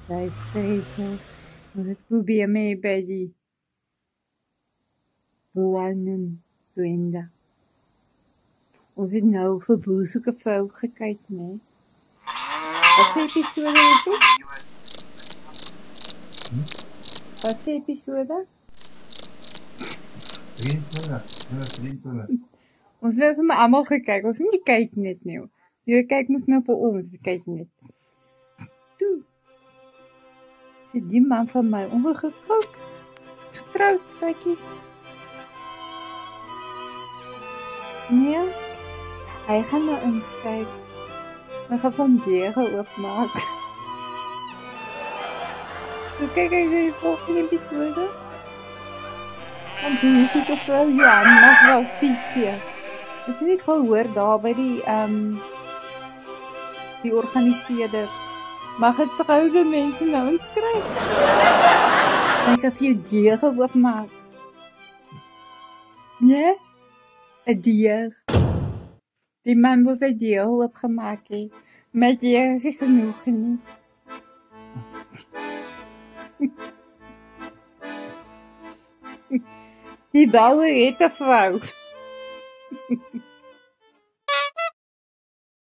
Luister hierso. Wat ek probeer mee by die Boanen Brenda. Of het nou vir boelsoeke vrou gekyk, nee? Wat se episode is dit? Wat se episode? 23. Ons het hom almal gekyk, ons het nie kyk net nie. Jy kyk moet nou vir ons, kyk net. Toe. Sê die man van my ongetroud, kykie. Nee, hy gaan nou inskryf. Hy gaan van deur oopmaak. So kyk hy die volgende episode. En die is die vrou Johan mag wel fietsie. Ek het gehoor daar by die organiseerders. Mag getroude mense nou inskryf? Ek gaan vir jou deur oopmaak. Nee? 'n deur. Die man wil sy deur oopgemaak het. My deur is genoeg nie. Die bouwer het 'n vrou.